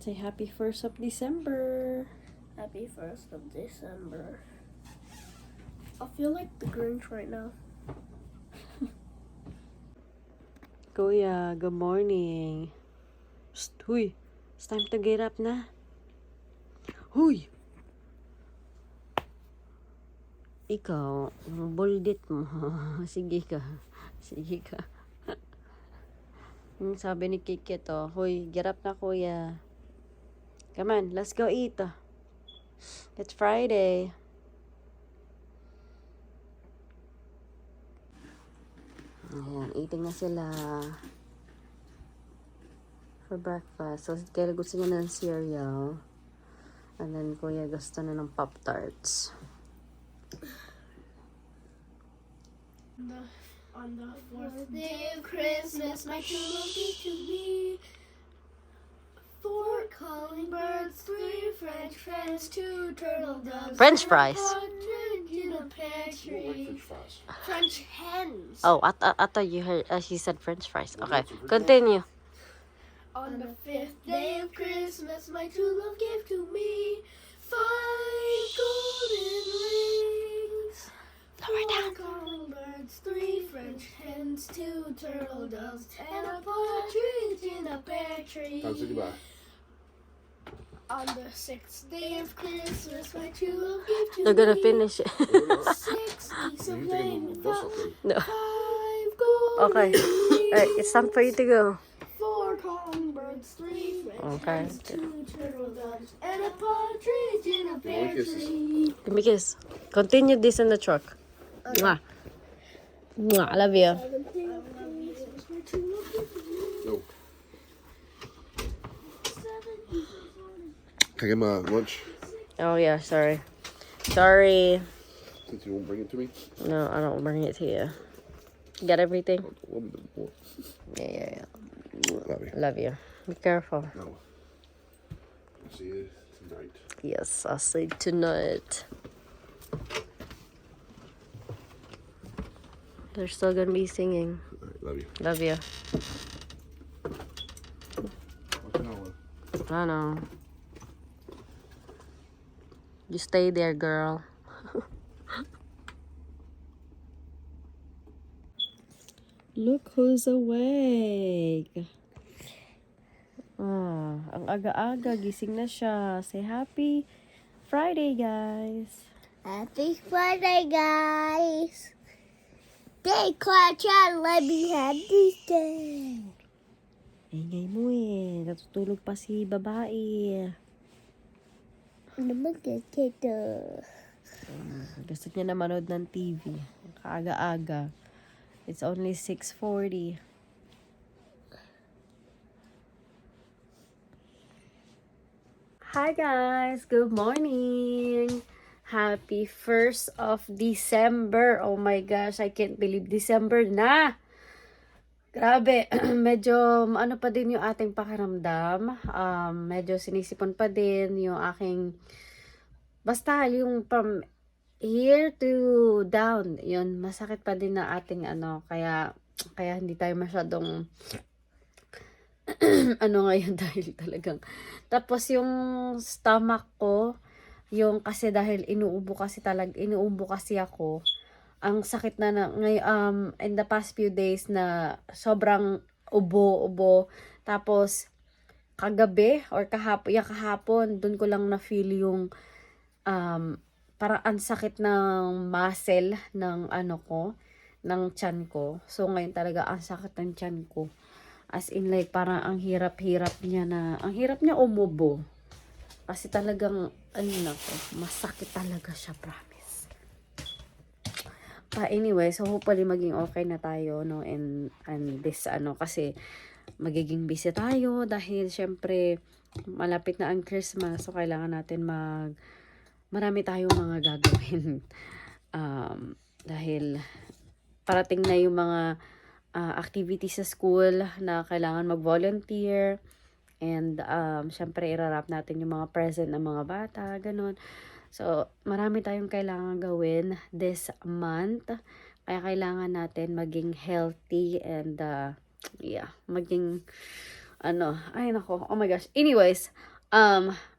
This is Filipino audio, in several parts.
Say happy 1st of December. Happy 1st of December. I feel like the Grinch right now. Kuya, good morning. Psst, huy. It's time to get up na. Huy! Ikaw, buldit mo. Sige ka. Sige ka. Yung sabi ni Kiki to, huy, get up na kuya. Come on, let's go eat. It's Friday. Ayan, eating na sila for breakfast. So, kaya gusto niya ng cereal. And then, kuya gusto na ng Pop-Tarts. On the fourth day of Christmas, my true love gave to me 4 calling birds, 3 French hens, 2 turtle doves, French and a fries. partridge in a pear tree. French hens. Oh, I thought you heard, she said French fries. Okay, continue. On the 5th day of Christmas, my true love gave to me 5 golden rings. Lower 4 down. calling birds, 3 French hens, 2 turtle doves, and a partridge in a pear tree. On the 6th day of Christmas, my true love gave to They're gonna me finish it. 6 geese of laying, 5 No. golden Okay. Alright, it's time for you to go. 4 calling birds, 3 French Okay. hens, 2 turtle doves, and a partridge in a pear tree. Give me a kiss. Continue this in the truck. Mwah. Mwah. I love you. 7th day of Christmas, my true love gave to me No. 7 eagles on Can I get my lunch? Oh, yeah, sorry. Sorry. Since you won't bring it to me? No, I don't bring it to you. Got everything? Love me more. Yeah. Love you. Love you. Be careful. No. I'll see you tonight. Yes, I'll see you tonight. They're still gonna be singing. All right, love you. Love you. What's an hour? I know. You stay there, girl. Look who's awake. Ah, ang aga-aga, gising na siya. Say happy Friday, guys. Happy Friday, guys! Day Clutch, let me have this day. Ingay mo eh. Natutulog pa si babae. Naman kita. Gusto niya na manood ng TV. Kaaga-aga. It's only 6:40. Hi guys! Good morning! Happy 1st of December! Oh my gosh, I can't believe December na! Grabe, medyo ano pa din yung ating pakiramdam. Medyo sinisipon pa din yung aking, basta yung from here to down, yun, masakit pa din na ating ano, kaya hindi tayo masyadong ano ngayon dahil talagang. Tapos yung stomach ko, yung kasi dahil inuubo kasi ako, ang sakit na ngayon, in the past few days na sobrang ubo. Tapos kagabi or kahapon, dun ko lang na feel yung parang ang sakit ng muscle ng ano ko, ng tiyan ko. So ngayon talaga ang sakit ng tiyan ko. As in like parang ang hirap niya umubo. Kasi talagang masakit talaga siya, promise. Anyway, so hopefully maging okay na tayo, no, and this kasi magiging busy tayo dahil syempre malapit na ang Christmas, so kailangan natin marami tayong mga gagawin. Dahil parating na yung mga activities sa school na kailangan mag-volunteer, and syempre irarap natin yung mga present ng mga bata, ganun. So, marami tayong kailangan gawin this month. Kaya kailangan natin maging healthy and maging ay nako, oh my gosh. Anyways,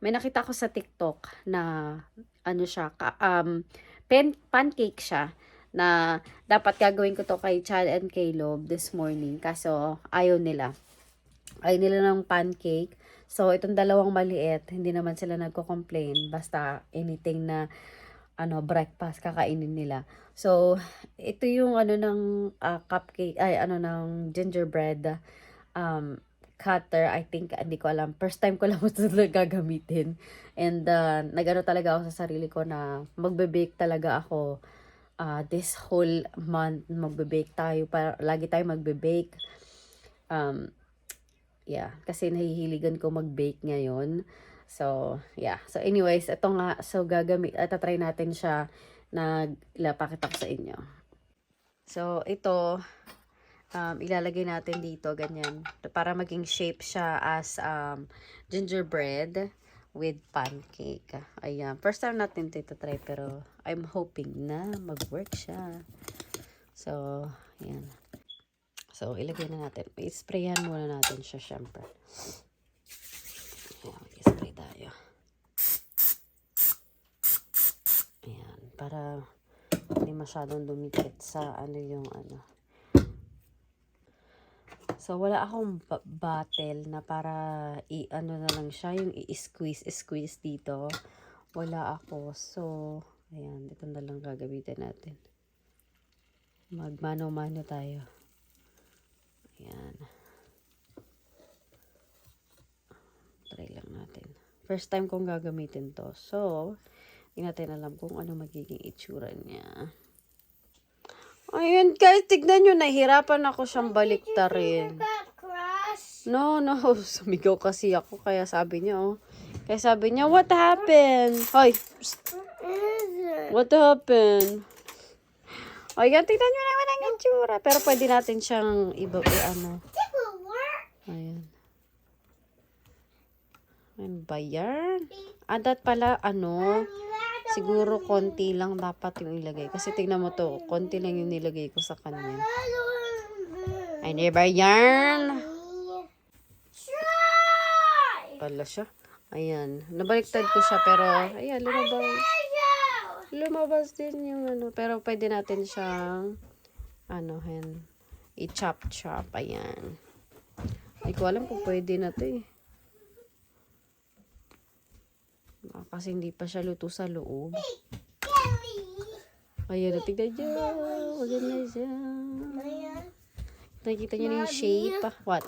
May nakita ko sa TikTok na ano siya, pancake siya na dapat gagawin ko to kay Chad and Caleb this morning. Kaso ayaw nila. Ayaw nila ng pancake. So itong dalawang maliit, hindi naman sila nagko-complain. Basta anything na breakfast kakainin nila. So ito yung ng cupcake, ng gingerbread cutter. I think, hindi ko alam. First time ko lang ito gagamitin. And nagano talaga ako sa sarili ko na magbe-bake talaga ako. This whole month, magbe-bake tayo. Lagi tayo magbe-bake. Yeah, kasi nahihiligan ko mag-bake ngayon. So, yeah. So, anyways, ito nga. So, tatry natin siya na ilapakita ko sa inyo. So, ito, ilalagay natin dito, ganyan. Para maging shape siya as gingerbread with pancake. Ayan. First time natin ito try, pero I'm hoping na mag-work siya. So, ayan. So, ilagay na natin. I-sprayan muna natin siya, syempre. Ayan, i-spray tayo. Ayan. Para hindi masyadong dumikit sa So, wala akong bottle na para na lang siya, yung i-squeeze dito. Wala ako. So, ayan, ito na lang gagamitin natin. Magmano-mano tayo. Ayan. Try lang natin. First time kong gagamitin to. So, hindi natin alam kung ano magiging itsura niya. Ayan guys, tignan nyo, nahihirapan ako siyang baliktarin. No, sumigaw kasi ako, kaya sabi niya, what happened? Hoy, what happened? Ayan, tignan nyo naman ang itsura. Pero pwede natin siyang Ayan. Ano ba yan? Adat pala, siguro konti lang dapat yung ilagay. Kasi tingnan mo to, konti lang yung nilagay ko sa kanya. Ay, ba yan? Pala siya. Ayan. Nabaliktad ko siya, pero, ayan, lumabas din yung Pero pwede natin siyang, i-chop. Ayan. Hindi ko alam kung pwede na to eh. Kasi hindi pa siya luto sa loob. Ayan, tignan nyo. Maganda siya. Nakikita nyo na yung shape. What?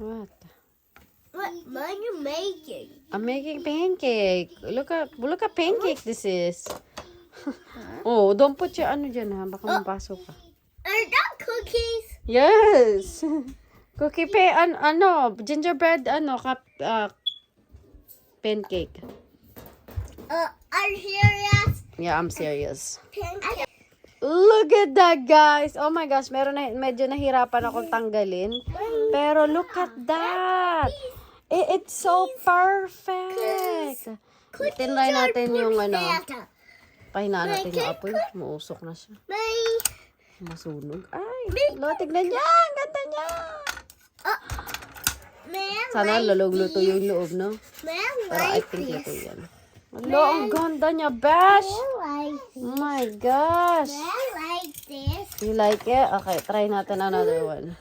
What are you making? I'm making pancake. Look at pancake this is. Oh, don't put your dyan ha. Baka mapasok ka. Are that cookies? Yes. Cookie gingerbread pancake. Are you serious? Yeah, I'm serious. Look at that, guys. Oh my gosh, medyo nahirapan akong tanggalin. Pero look at that. It's so perfect. Tinry natin yung pahinaan natin yung apoy. Muusok na siya. Masunog. Ay, tignan niya. Ang ganda niya. Sana luto yung loob, no? Pero I think luto yan. Ang ganda niya, Bash! Oh my gosh! I like this. You like it? Okay, try natin another one.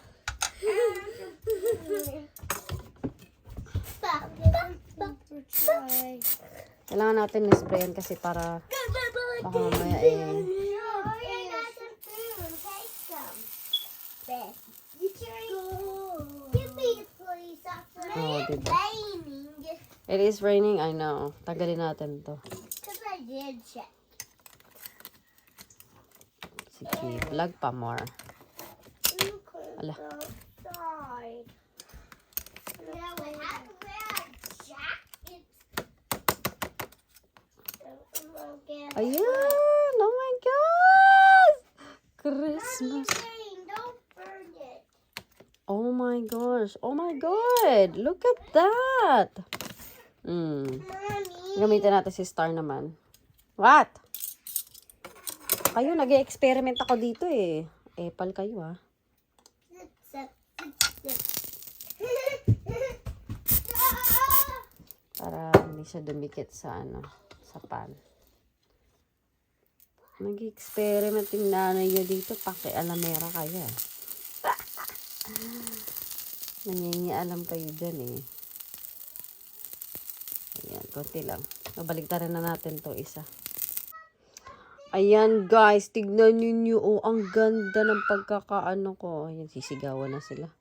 Kailangan natin ni-sprayan kasi para baka mamaya diba? It is raining, I know. Tagalin natin to. Because I did check. Sige, vlog pa more. Ala. Ayan! Oh my God! Christmas. Don't burn it. Oh my gosh. Oh my God. Look at that. Mommy. Gamitin natin si Star naman. What? Kayo, nag-experiment ako dito eh. Epal kayo ah. Hindi siya dumikit sa sa pan. Nag-experiment yung nanay niya dito. Paki-alamera kaya. Nangingialam kayo dyan eh. Ayan, konti lang. Babaliktarin na natin to isa. Ayan guys, tignan ninyo. Oh, ang ganda ng pagkakaano ko. Ayan, sisigawan na sila.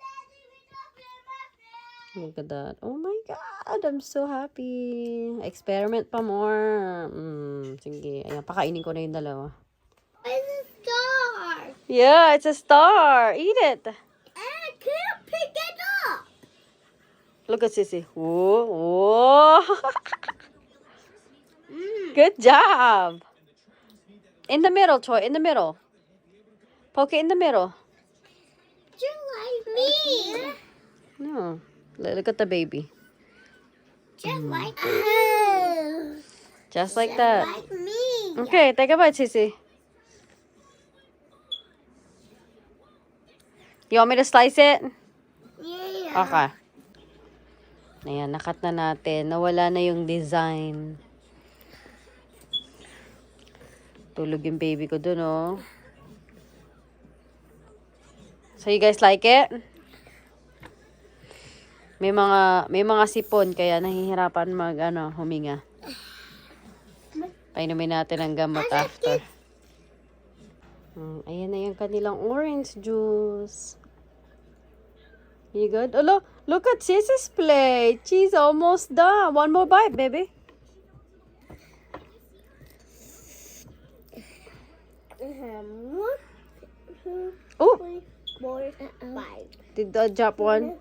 Look at that. Oh my God, I'm so happy. Experiment pa more. Sige, ayan, pakainin ko na yung dalawa. It's a star. Yeah, it's a star. Eat it. I can't pick it up. Look at Sissy. Whoa, whoa. Good job. In the middle, Troy. In the middle. Poke it in the middle. Just like me. No. Look at the baby. Just like me. Just like that. Like me. Okay, take a bite, Sissy. You want me to slice it? Yeah. Okay. Ayan, nakat na natin. Nawala na yung design. Tulog yung baby ko dun, oh. So, you guys like it? May mga sipon, kaya nahihirapan huminga. Painumin natin ang gamot after. Ayan na yung kanilang orange juice. You good? Oh, look at Sissy's plate. She's almost done. One more bite, baby. One, two, Oh, three, 4, 5. did I drop one?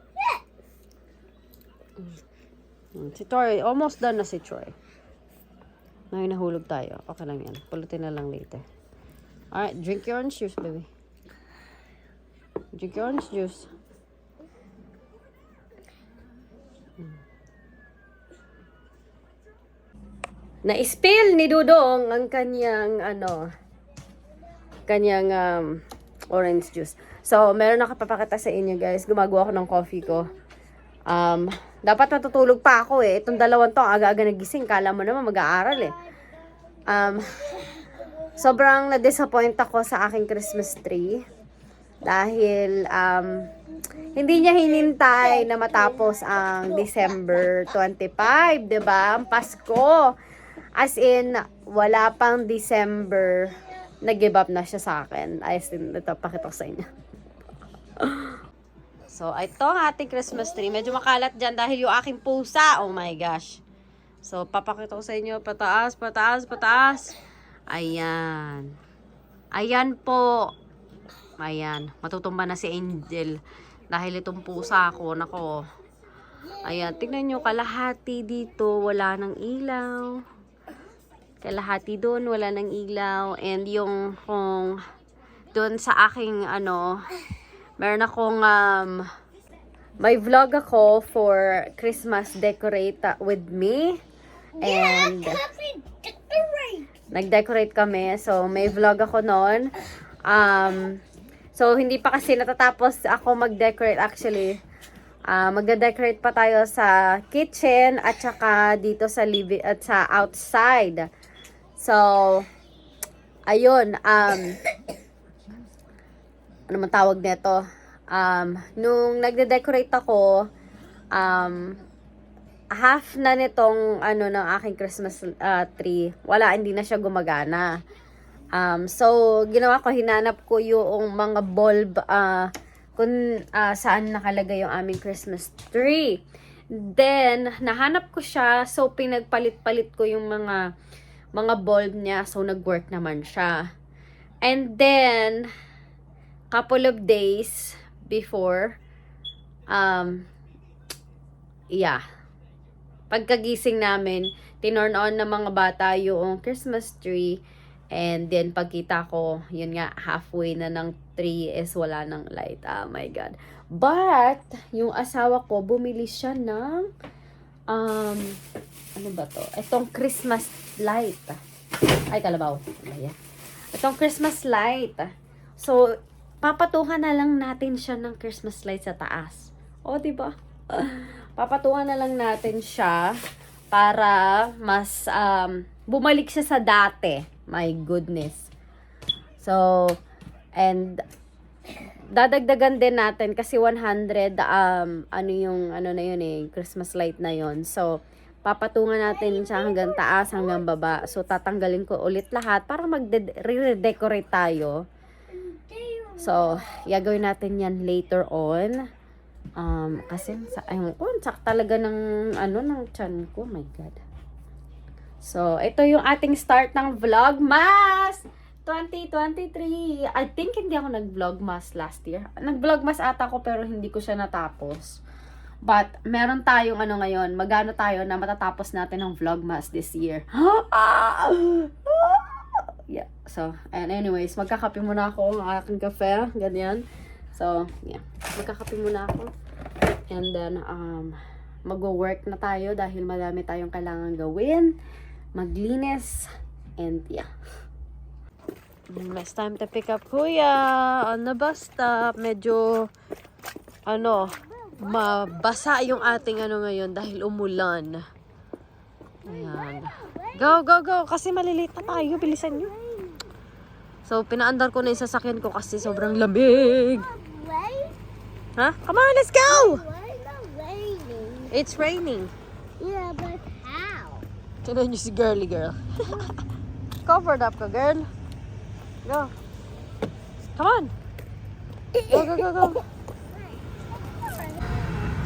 Si Troy, almost done na si Troy. Ngayon nahulog tayo. Okay lang yan. Pulutin na lang later. Alright, drink your orange juice, baby. Drink your orange juice. Na-spill ni Dudong ang kanyang orange juice. So, meron ako papakita sa inyo, guys. Gumagawa ako ng coffee ko. Dapat natutulog pa ako eh. Itong dalawang to, aga-aga nagising. Kala mo naman mag-aaral eh. Sobrang na-disappoint ako sa aking Christmas tree. Dahil, hindi niya hinintay na matapos ang December 25, diba? Ang Pasko. As in, wala pang December, nag-give up na siya sa akin. As in, ito, pakita ko sa inyo. So, ito ang ating Christmas tree. Medyo makalat dyan dahil yung aking pusa. Oh my gosh. So, papakita ko sa inyo. Pataas, pataas, pataas. Ayan. Ayan po. Ayan. Matutumba na si Angel. Dahil itong pusa ko. Nako. Ayan. Tignan nyo. Kalahati dito. Wala ng ilaw. Kalahati doon. Wala ng ilaw. And yung doon sa aking meron akong may vlog ako for Christmas decorate with me. And nag-decorate kami. So, may vlog ako noon. So, hindi pa kasi natatapos ako mag-decorate actually. Magde-decorate pa tayo sa kitchen at saka dito sa living at sa outside. So, ayun, ano man tawag nito? Nung nagde-decorate ako, half na nitong ng aking Christmas tree. Wala, hindi na siya gumagana. So, ginawa ko, hinanap ko yung mga bulb kung saan nakalagay yung aming Christmas tree. Then, nahanap ko siya. So, pinagpalit-palit ko yung mga bulb niya. So, nag-work naman siya. And then, couple of days before, pagkagising namin, tinorn on ng mga bata yung Christmas tree. And then, pagkita ko, yun nga, halfway na ng tree is wala ng light. Oh my God. But, yung asawa ko, bumili siya ng, ano ba to? Itong Christmas light. Ay, kalabaw. Ayan. Itong Christmas light. So, papatuhan na lang natin siya ng Christmas light sa taas. O, diba? Papatuhan na lang natin siya para mas bumalik siya sa dati. My goodness. So, and dadagdagan din natin kasi 100 ano na yun eh, Christmas light na yun. So, papatungan natin siya hanggang taas, hanggang baba. So, tatanggalin ko ulit lahat para mag-redecorate tayo. So, gagawin natin yan later on. Kasi, ayun ko, sak talaga ng, ng chan ko. My God. So, ito yung ating start ng Vlogmas 2023. I think hindi ako nag-Vlogmas last year. Nag-Vlogmas ata ko pero hindi ko siya natapos. But, meron tayong ngayon. Magano tayo na matatapos natin ang Vlogmas this year. Yeah. So, and anyways, magkakape muna ako ng aking kape. Ganyan. So, yeah. Magkakape muna ako. And then, mag-work na tayo dahil madami tayong kailangan gawin. Maglinis. And, yeah. It's time to pick up Kuya on the bus stop. Medyo, mabasa yung ating ngayon dahil umulan. Ayan. Go, go, go. Kasi malilate na tayo. Bilisan nyo. So, pinaandar ko na yung sasakyan ko kasi sobrang lamig. Ha? Come on, let's go! Why not raining? It's raining. Yeah, but how? Tignan nyo si girly girl. Covered up ka, girl. Go. Come on. Go, go, go, go.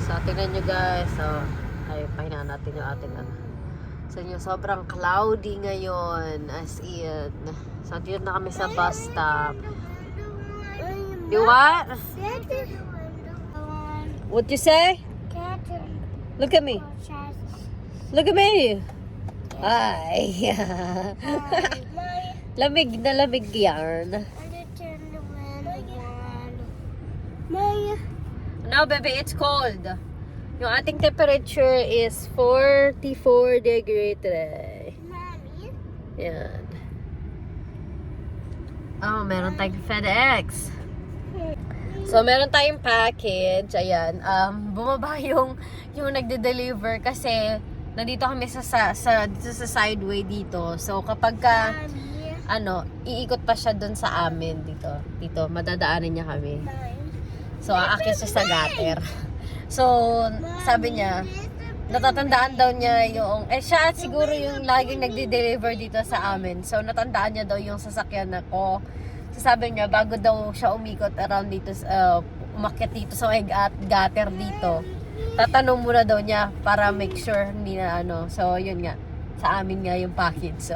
So, tignan nyo guys. So, ay, pahinaan natin yung ating So, yung sobrang cloudy ngayon. As in. So, dito na kami sa bus stop. You what? What you say? Look at me. Look at me. Ay. Lamig na lamig yan. No, baby, it's cold. Yung ating temperature is 44 degree today. Yan. Oh, meron tayong FedEx. So, meron tayong package. Ayan. Bumaba yung nagde-deliver kasi nandito kami dito sa sideway dito. So, kapag iikot pa siya dun sa amin dito, madadaanan niya kami. So, aakyat siya sa gutter. So, sabi niya, natatandaan daw niya yung, siya at siguro yung laging nagde-deliver dito sa amin. So, natandaan niya daw yung sasakyan na ko. So, sabi niya, bago daw siya umikot around dito, umakyat dito sa gutter dito, tatanong muna daw niya para make sure hindi na So, yun nga. Sa amin nga yung package. So,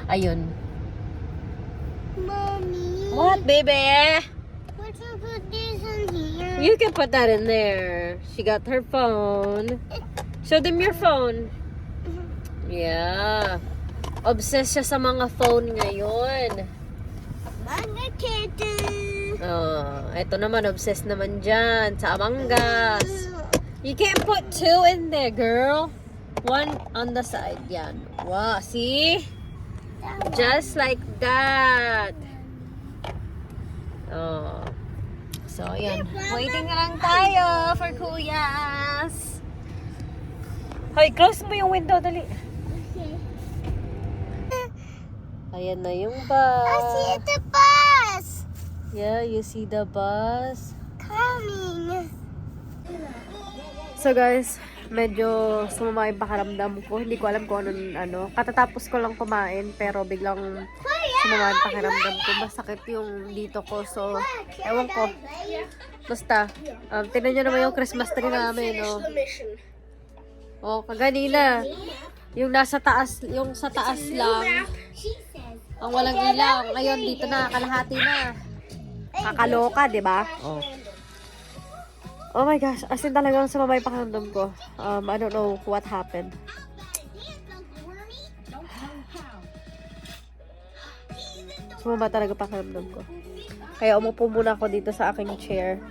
ayun. Mommy. What, baby? What to put this in here? You can put that in there. She got her phone. Show them your phone. Yeah. Obsessed siya sa mga phone ngayon. Mga kitten. Oh, ito naman, obsessed naman dyan sa Among Us. You can't put two in there, girl. One on the side. Yan. Wow, see? Just like that. Oh. So, yan. Waiting na lang tayo for Kuyas. Hoy, close mo yung window, dali. Okay. Ayan na yung I bus. see the bus Yeah, you see the bus. coming. So guys, medyo sumama yung pakiramdam ko. Hindi ko alam kung ano. Katatapos ko lang kumain pero biglang sumama yung pakiramdam ko. Masakit yung dito ko. So, ewan ko. Basta, tingnan nyo naman yung Christmas tree namin. No? Oh, kaganina. Yung nasa taas, yung sa taas lang. Ang walang ilaw. Ngayon dito na, kalahati na. Kakaloka, di ba? Oh. Oh my gosh, as in talagang sumama yung pakiramdam ko. I don't know what happened. Sumama talaga pakiramdam ko. Kaya umupo muna ako dito sa aking chair.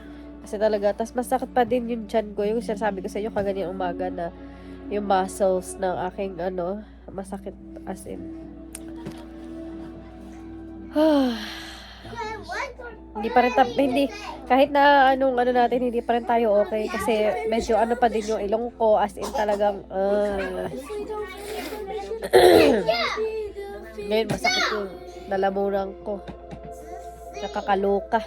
Kasi talaga, tas masakit pa din yung tiyan ko. Yung sinasabi ko sa inyo kaganyan umaga na yung muscles ng aking masakit as in. Hindi pa rin, hindi, kahit na ano natin, hindi pa rin tayo okay. Kasi medyo ano pa din yung ilong ko, as in talagang, ngayon masakit yung lalamunan ko. Nakakaloka.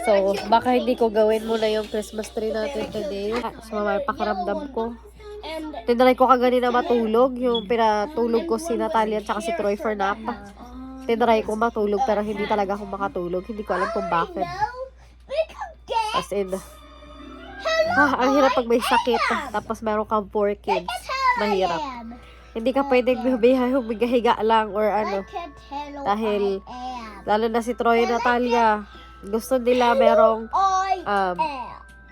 So, baka hindi ko gawin muna yung Christmas tree natin today. So, may pakiramdam ko. Tinry ko kaganina matulog. Yung pinatulog ko si Natalia at si Troy for nap. Tinry ko matulog pero hindi talaga ako makatulog. Hindi ko alam kung bakit. As in, ang hirap pag may sakit. Tapos meron kang 4 kids. Mahirap. Hindi ka pwedeng humiga-higa lang or ano. Dahil, lalo na si Troy at Natalia, gusto nila merong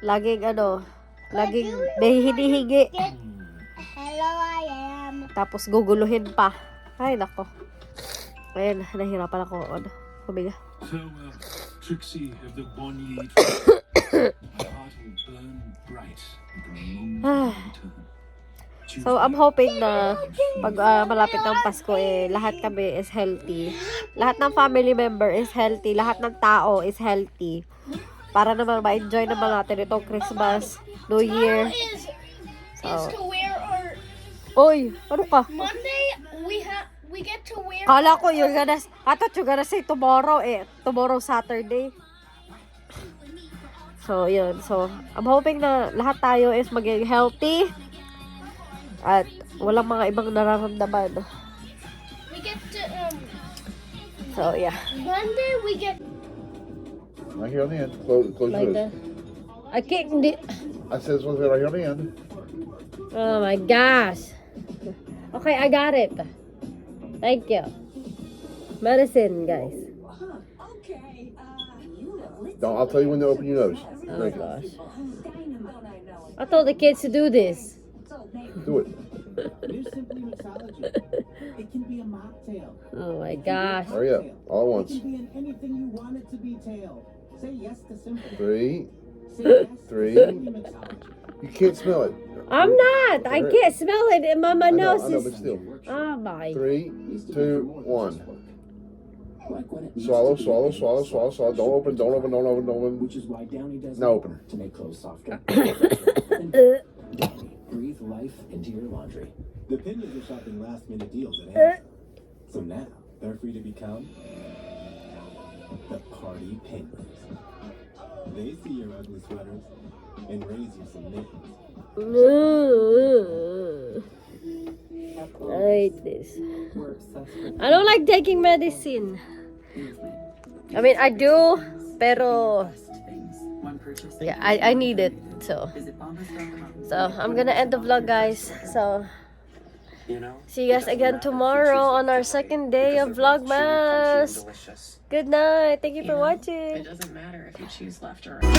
laging may hinihingi. Tapos guguluhin pa. Ay, nako. Ayun, nahirapan ako. Humiga. So, Trixie of the Bonnie my heart will burn bright at the moment you return. So, I'm hoping na pag malapit ng Pasko, lahat kami is healthy. Lahat ng family member is healthy. Lahat ng tao is healthy. Para naman ma-enjoy naman natin itong Christmas, New Year. Is to wear our Oy, ano ka? Monday. We get to wear. Kala ko I thought you're gonna say tomorrow, tomorrow Saturday. So, yun. So, I'm hoping na lahat tayo is maging healthy. At walang mga ibang nararamdaman. We get to So, yeah. Monday. We get. Right here on the end. Close Like yours. that. I can't I said this one's right here on the end. Oh my gosh. Okay, I got it. Thank you. Medicine, guys. I'll tell you when to open your nose. Oh Drink it. gosh. I told the kids to do this. Do it. There's simply mixology. It can be a mocktail. Oh my gosh. Hurry up. All at It once. can be in anything you want it to be tail. Say yes to simple. 3. Say yes to 3. simply mixology. You can't smell it. I'm not. I can't smell it. And my I know, nose but is. still. Oh my. 3, 2, 1. Like when it used Swallow, to be swallow, made swallow, with swallow, swallow. Don't open, don't open, don't open, don't open. Which is why Downy does Now open. to make clothes softer. Breathe life into your laundry. The Pinions are shopping last minute deals at Amazon. So now they're free to become the Party Penguins. They see your ugly sweaters and raise you some mittens. I hate this. I don't like taking medicine. I mean, I do, pero yeah, I need it. So I'm gonna end the vlog, guys. So see you guys again tomorrow on our second day of Vlogmas. Good night. Thank you for watching. It doesn't matter if you choose left or right.